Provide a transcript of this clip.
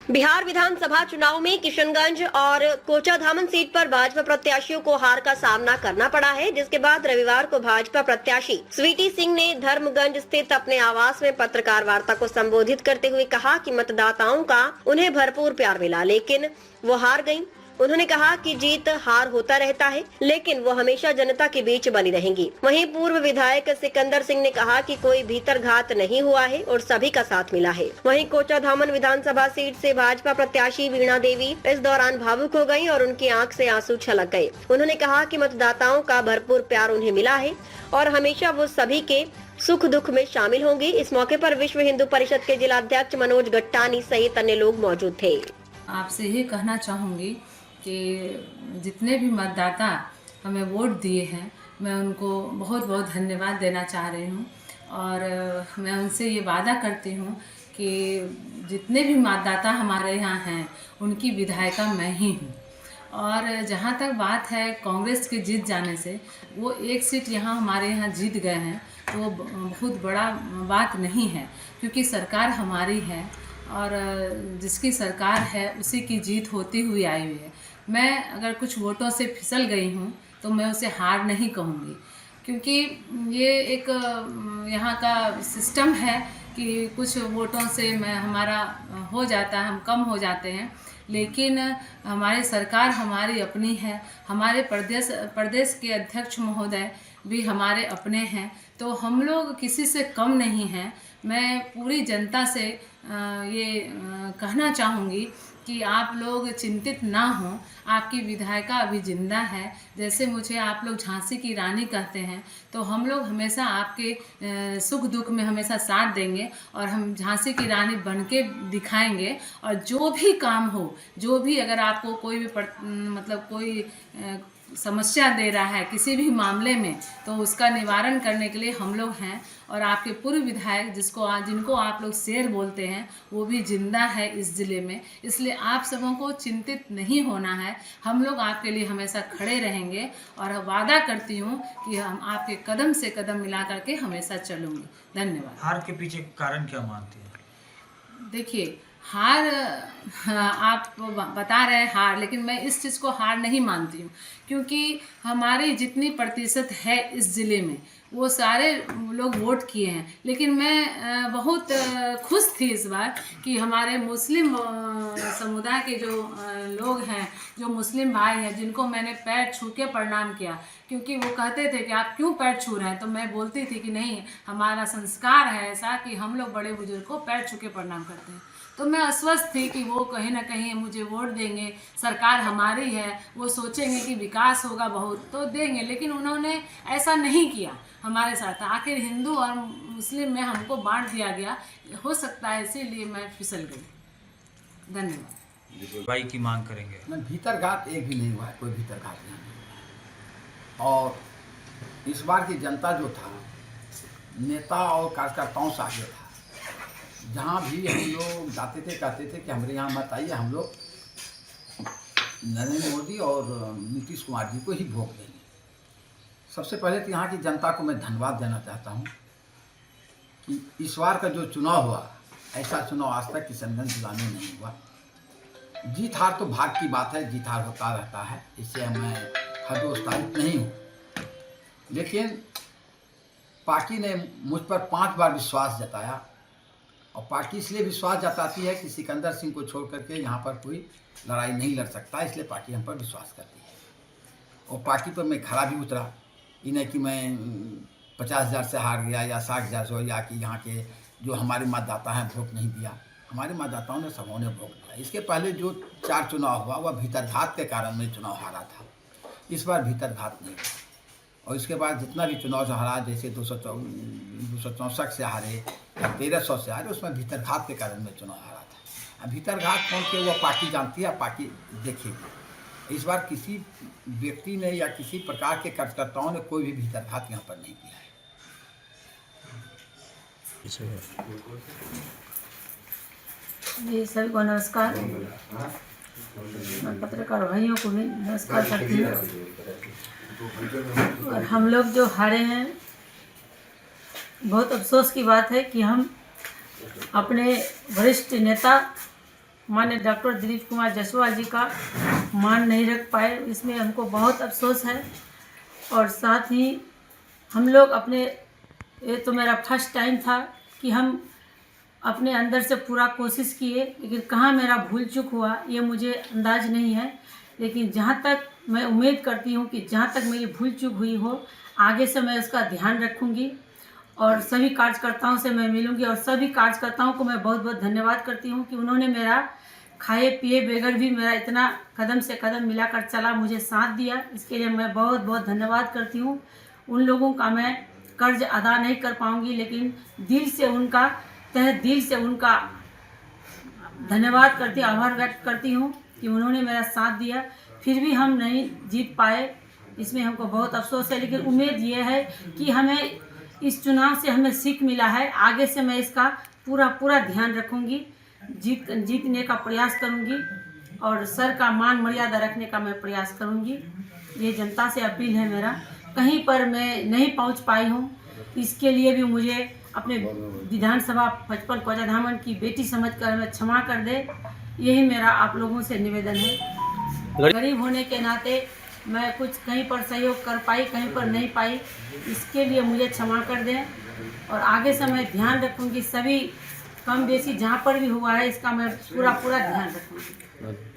बिहार विधानसभा चुनाव में किशनगंज और कोचाधामन सीट पर भाजपा प्रत्याशियों को हार का सामना करना पड़ा है, जिसके बाद रविवार को भाजपा प्रत्याशी स्वीटी सिंह ने धर्मगंज स्थित अपने आवास में पत्रकार वार्ता को संबोधित करते हुए कहा कि मतदाताओं का उन्हें भरपूर प्यार मिला, लेकिन वो हार गयीं। उन्होंने कहा कि जीत हार होता रहता है, लेकिन वो हमेशा जनता के बीच बनी रहेंगी। वहीं पूर्व विधायक सिकंदर सिंह ने कहा कि कोई भीतरघात नहीं हुआ है और सभी का साथ मिला है। वहीं कोचाधामन विधानसभा सीट से भाजपा प्रत्याशी वीणा देवी इस दौरान भावुक हो गयीं और उनकी आंख से आंसू छलक गए। उन्होंने कहा कि मतदाताओं का भरपूर प्यार उन्हें मिला है और हमेशा वो सभी के सुख दुख में शामिल होंगी। इस मौके पर विश्व हिंदू परिषद के जिलाध्यक्ष मनोज गट्टानी सहित अन्य लोग मौजूद थे। आपसे ये कहना चाहूँगी कि जितने भी मतदाता हमें वोट दिए हैं, मैं उनको बहुत बहुत धन्यवाद देना चाह रही हूँ और मैं उनसे ये वादा करती हूँ कि जितने भी मतदाता हमारे यहाँ हैं उनकी विधायिका मैं ही हूँ। और जहाँ तक बात है कांग्रेस के जीत जाने से, वो एक सीट यहाँ हमारे यहाँ जीत गए हैं तो वो बहुत बड़ा बात नहीं है, क्योंकि सरकार हमारी है और जिसकी सरकार है उसी की जीत होती हुई आई हुई है। मैं अगर कुछ वोटों से फिसल गई हूँ तो मैं उसे हार नहीं कहूँगी, क्योंकि ये एक यहाँ का सिस्टम है कि कुछ वोटों से हमारा हो जाता है, हम कम हो जाते हैं, लेकिन हमारी सरकार हमारी अपनी है। हमारे प्रदेश के अध्यक्ष महोदय भी हमारे अपने हैं, तो हम लोग किसी से कम नहीं हैं। मैं पूरी जनता से ये कहना चाहूँगी कि आप लोग चिंतित ना हों, आपकी विधायिका अभी जिंदा है। जैसे मुझे आप लोग झांसी की रानी कहते हैं, तो हम लोग हमेशा आपके सुख दुख में हमेशा साथ देंगे और हम झांसी की रानी बन के दिखाएंगे। और जो भी काम हो, जो भी अगर आपको कोई भी कोई समस्या दे रहा है किसी भी मामले में, तो उसका निवारण करने के लिए हम लोग हैं। और आपके पूर्व विधायक जिनको आप लोग शेर बोलते हैं, वो भी जिंदा है इस ज़िले में। इसलिए आप सबों को चिंतित नहीं होना है, हम लोग आपके लिए हमेशा खड़े रहेंगे और वादा करती हूँ कि हम आपके कदम से कदम मिला करके हमेशा चलूँगी। धन्यवाद। हार के पीछे कारण क्या मानती हैं? देखिए, हार आप बता रहे हैं हार, लेकिन मैं इस चीज़ को हार नहीं मानती हूँ, क्योंकि हमारी जितनी प्रतिशत है इस ज़िले में वो सारे लोग वोट किए हैं। लेकिन मैं बहुत खुश थी इस बार कि हमारे मुस्लिम समुदाय के जो लोग हैं, जो मुस्लिम भाई हैं, जिनको मैंने पैर छू के प्रणाम किया, क्योंकि वो कहते थे कि आप क्यों पैर छू रहे हैं, तो मैं बोलती थी कि नहीं, हमारा संस्कार है ऐसा कि हम लोग बड़े बुजुर्ग को पैर छू के प्रणाम करते हैं। तो मैं आश्वस्त थी कि वो कहीं ना कहीं मुझे वोट देंगे, सरकार हमारी है, वो सोचेंगे कि विकास होगा बहुत तो देंगे। लेकिन उन्होंने ऐसा नहीं किया हमारे साथ। आखिर हिंदू और मुस्लिम में हमको बांट दिया गया, हो सकता है इसीलिए मैं फिसल गई। धन्यवाद। भाई की मांग करेंगे। मैं भीतरघात एक भी नहीं हुआ है, कोई भीतरघात नहीं हुआ। और इस बार की जनता जो था, नेता और कार्यकर्ताओं से आगे था। जहाँ भी हम लोग जाते थे कहते थे कि हमारे यहाँ मत आइए, हम लोग नरेंद्र मोदी और नीतीश कुमार जी को ही वोट देंगे। सबसे पहले तो यहाँ की जनता को मैं धन्यवाद देना चाहता हूँ कि इस बार का जो चुनाव हुआ, ऐसा चुनाव आज तक किशनगंज जिला में नहीं हुआ। जीत हार तो भाग्य की बात है, जीत हार होता रहता है, इससे मैं हतोत्साहित नहीं हूँ। लेकिन पार्टी ने मुझ पर 5 बार विश्वास जताया, और पार्टी इसलिए विश्वास जताती है कि सिकंदर सिंह को छोड़ करके यहाँ पर कोई लड़ाई नहीं लड़ सकता, इसलिए पार्टी हम पर विश्वास करती है। और पार्टी पर मैं खरा भी उतरा, ये नहीं कि मैं 50,000 से हार गया या 60,000 से, या कि यहाँ के जो हमारे मतदाता हैं वोट नहीं दिया। हमारे मतदाताओं ने सबों ने वोट दिया। इसके पहले जो 4 चुनाव हुआ वह भीतरघात के कारण में चुनाव हारा था, इस बार भीतरघात नहीं हुआ। और इसके बाद जितना भी चुनाव हारा, जैसे 264 से हारे या 1300 से हारे, उसमें भीतरघात के कारण में चुनाव हारा था। अब भीतरघात कौन के, वो पार्टी जानती है, पार्टी देखेगी। इस बार किसी व्यक्ति ने या किसी प्रकार के कार्यकर्ताओं ने कोई भी भीतरघात यहाँ पर नहीं किया है। जी सभी को नमस्कार। मैं पत्रकार भाइयों को भी नमस्कार करती हूँ। और हम लोग जो हारे हैं, बहुत अफसोस की बात है कि हम अपने वरिष्ठ नेता माननीय डॉक्टर दिलीप कुमार जायसवाल जी का मान नहीं रख पाए, इसमें हमको बहुत अफसोस है। और साथ ही हम लोग अपने, ये तो मेरा फर्स्ट टाइम था कि हम अपने अंदर से पूरा कोशिश किए, लेकिन कहाँ मेरा भूल चूक हुआ ये मुझे अंदाज नहीं है। लेकिन जहाँ तक मैं उम्मीद करती हूँ कि जहाँ तक मेरी भूल चूक हुई हो, आगे से मैं उसका ध्यान रखूँगी और सभी कार्यकर्ताओं से मैं मिलूँगी। और सभी कार्यकर्ताओं को मैं बहुत बहुत धन्यवाद करती हूँ कि उन्होंने मेरा खाए पिए बगैर भी मेरा इतना कदम से कदम मिलाकर चला, मुझे साथ दिया। इसके लिए मैं बहुत बहुत धन्यवाद करती हूँ। उन लोगों का मैं कर्ज अदा नहीं कर पाऊँगी, लेकिन दिल से उनका, तहे दिल से उनका धन्यवाद करती, आभार व्यक्त करती हूँ कि उन्होंने मेरा साथ दिया। फिर भी हम नहीं जीत पाए, इसमें हमको बहुत अफसोस है। लेकिन उम्मीद ये है कि हमें इस चुनाव से हमें सीख मिला है, आगे से मैं इसका पूरा ध्यान रखूँगी, जीतने का प्रयास करूँगी और सर का मान मर्यादा रखने का मैं प्रयास करूँगी। ये जनता से अपील है मेरा। कहीं पर मैं नहीं पहुँच पाई हूँ, इसके लिए भी मुझे अपने विधानसभा 55 कोचाधामन की बेटी समझकर हमें क्षमा कर दे, यही मेरा आप लोगों से निवेदन है। गरीब होने के नाते मैं कुछ कहीं पर सहयोग कर पाई, कहीं पर नहीं पाई, इसके लिए मुझे क्षमा कर दें। और आगे से मैं ध्यान रखूँगी, सभी कम बेसी जहाँ पर भी हुआ है इसका मैं पूरा ध्यान रखूँगी।